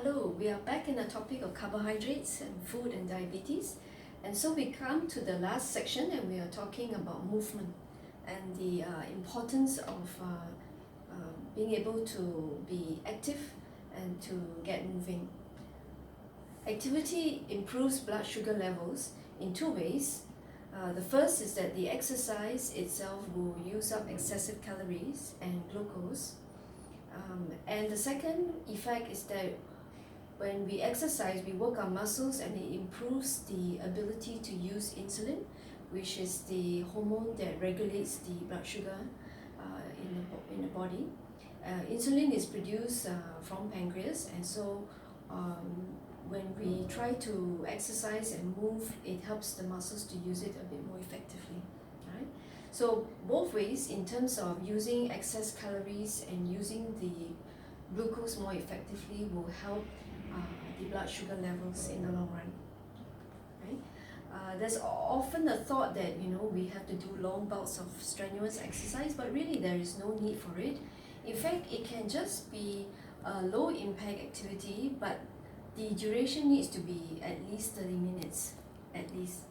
Hello, we are back in the topic of carbohydrates and food and diabetes. And so we come to the last section and we are talking about movement and the importance of being able to be active and to get moving. Activity improves blood sugar levels in two ways. The first is that the exercise itself will use up excessive calories and glucose. And the second effect is that when we exercise, we work our muscles and it improves the ability to use insulin, which is the hormone that regulates the blood sugar in the body. Insulin is produced from pancreas, and so when we try to exercise and move, it helps the muscles to use it a bit more effectively. Right? So both ways, in terms of using excess calories and using the glucose more effectively, will help the blood sugar levels in the long run. Right? There's often a thought that we have to do long bouts of strenuous exercise, but really there is no need for it. In fact, it can just be a low impact activity, but the duration needs to be at least 30 minutes, at least.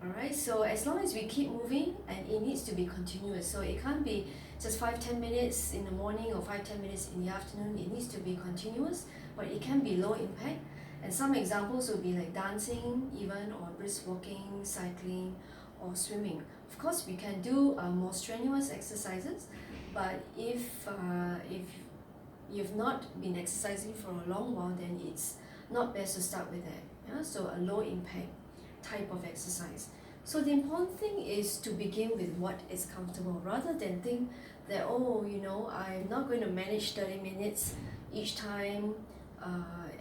Alright, so as long as we keep moving, and it needs to be continuous, so it can't be just 5-10 minutes in the morning or 5-10 minutes in the afternoon. It needs to be continuous, but it can be low impact. And some examples would be like dancing even, or brisk walking, cycling, or swimming. Of course, we can do more strenuous exercises, but if you've not been exercising for a long while, then it's not best to start with that. Yeah? So a low impact type of exercise. So the important thing is to begin with what is comfortable, rather than think that, I'm not going to manage 30 minutes each time,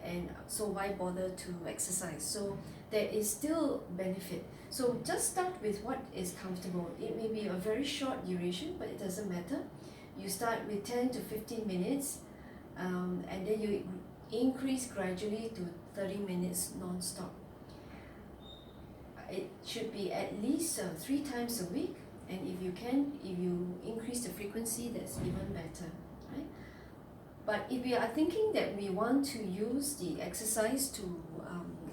and so why bother to exercise? So there is still benefit. So just start with what is comfortable. It may be a very short duration, but it doesn't matter. You start with 10 to 15 minutes, and then you increase gradually to 30 minutes non-stop. It should be at least 3 times a week, and if you increase the frequency, that's even better, right? But if we are thinking that we want to use the exercise to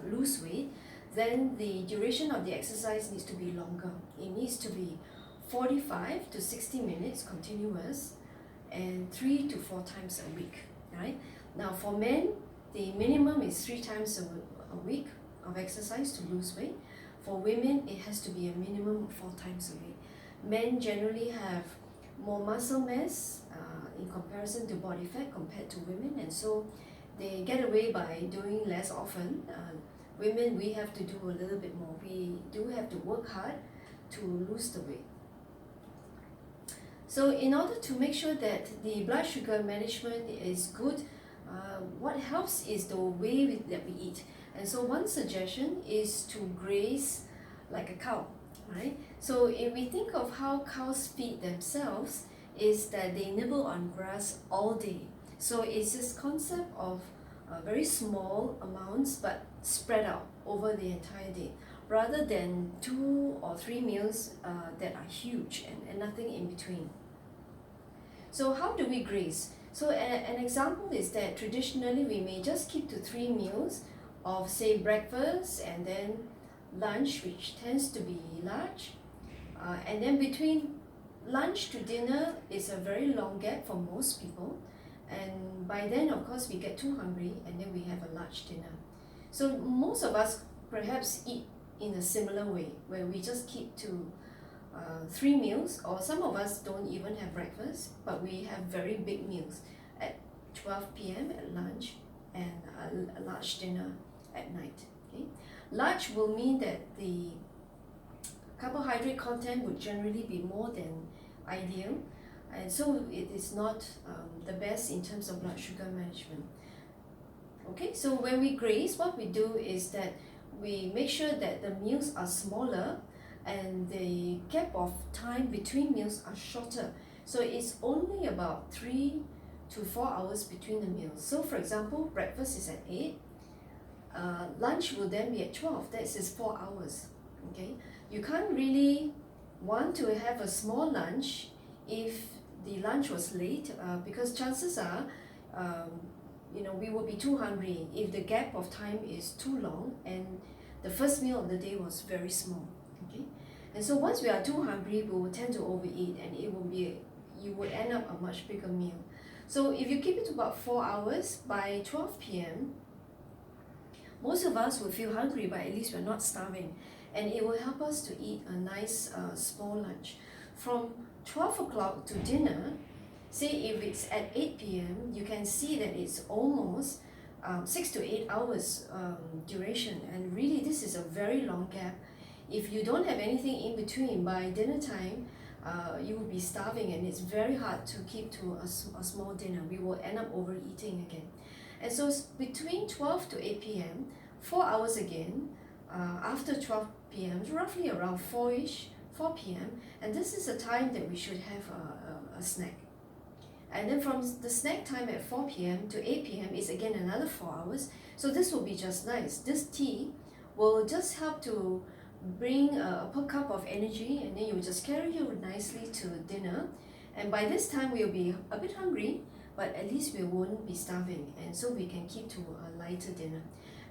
lose weight, then the duration of the exercise needs to be longer. It needs to be 45 to 60 minutes continuous, and 3 to 4 times a week, right? Now for men, the minimum is 3 times a week of exercise to lose weight. For women, it has to be a minimum of 4 times a week. Men generally have more muscle mass in comparison to body fat compared to women, and so they get away by doing less often. Women, we have to do a little bit more. We do have to work hard to lose the weight. So in order to make sure that the blood sugar management is good, what helps is the way that we eat. And so one suggestion is to graze like a cow, right? So if we think of how cows feed themselves, is that they nibble on grass all day. So it's this concept of very small amounts but spread out over the entire day, rather than 2 or 3 meals that are huge and nothing in between. So how do we graze? So an example is that traditionally we may just keep to 3 meals of, say, breakfast and then lunch, which tends to be large, and then between lunch to dinner is a very long gap for most people, and by then of course we get too hungry and then we have a large dinner. So most of us perhaps eat in a similar way, where we just keep to 3 meals, or some of us don't even have breakfast, but we have very big meals at 12 p.m. at lunch and a large dinner at night. Okay? Large will mean that the carbohydrate content would generally be more than ideal, and so it is not the best in terms of blood sugar management. Okay, so when we graze, what we do is that we make sure that the meals are smaller and the gap of time between meals are shorter. So it's only about 3 to 4 hours between the meals. So for example, breakfast is at 8, lunch will then be at 12. That is 4 hours. Okay, you can't really want to have a small lunch if the lunch was late, because chances are, we will be too hungry if the gap of time is too long and the first meal of the day was very small. Okay, and so once we are too hungry, we will tend to overeat, and you would end up a much bigger meal. So if you keep it to about 4 hours, by 12 p.m. most of us will feel hungry, but at least we're not starving, and it will help us to eat a nice small lunch. From 12 o'clock to dinner, say if it's at 8 p.m., you can see that it's almost 6 to 8 hours duration, and really this is a very long gap. If you don't have anything in between, by dinner time, you will be starving, and it's very hard to keep to a small dinner. We will end up overeating again. And so between 12 to 8 p.m., 4 hours again, after 12 p.m., roughly around 4 p.m., and this is the time that we should have a snack. And then from the snack time at 4 p.m. to 8 p.m. is again another 4 hours. So this will be just nice. This tea will just help to bring a cup of energy, and then you will just carry you nicely to dinner. And by this time we'll be a bit hungry, but at least we won't be starving, and so we can keep to a lighter dinner.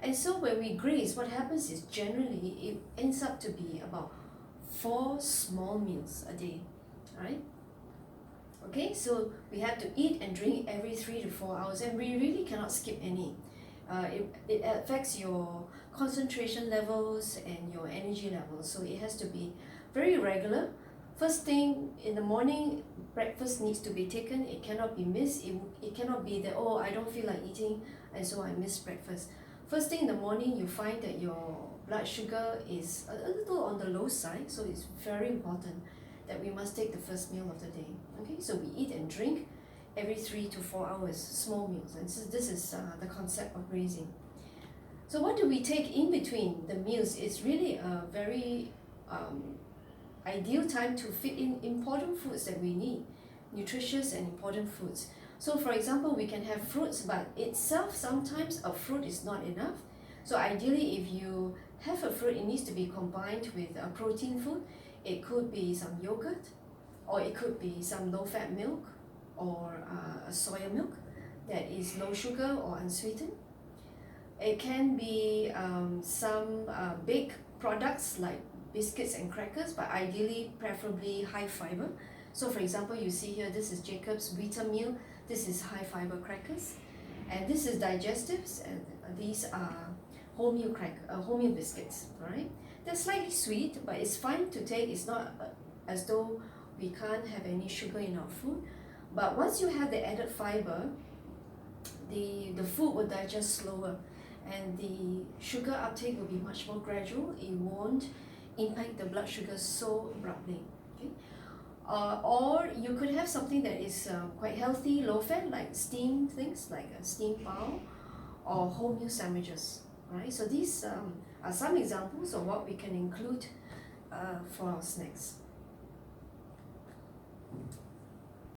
And so when we graze, what happens is generally it ends up to be about 4 small meals a day, right? Okay, so we have to eat and drink every 3 to 4 hours, and we really cannot skip any. It affects your concentration levels and your energy levels, so it has to be very regular. First thing in the morning, breakfast needs to be taken. It cannot be missed. It cannot be that, oh, I don't feel like eating, and so I miss breakfast. First thing in the morning, you find that your blood sugar is a little on the low side, so it's very important that we must take the first meal of the day. Okay, so we eat and drink every 3 to 4 hours, small meals, and so this is the concept of grazing. So what do we take in between the meals? It's really a very ideal time to fit in important foods that we need, nutritious and important foods. So for example, we can have fruits, but itself sometimes a fruit is not enough. So ideally, if you have a fruit, it needs to be combined with a protein food. It could be some yogurt, or it could be some low-fat milk, or a soya milk that is low sugar or unsweetened. It can be some baked products like biscuits and crackers, but ideally, preferably high fiber. So for example, you see here, this is Jacob's Vita Meal. This is high fiber crackers, and this is digestives, and these are wholemeal biscuits. All right, they're slightly sweet, but it's fine to take. It's not as though we can't have any sugar in our food. But once you have the added fiber, the food will digest slower, and the sugar uptake will be much more gradual. It won't impact the blood sugar so abruptly. Okay? Or you could have something that is quite healthy, low fat, like steamed things, like a steamed bao or wholemeal sandwiches. Right? So these are some examples of what we can include for our snacks.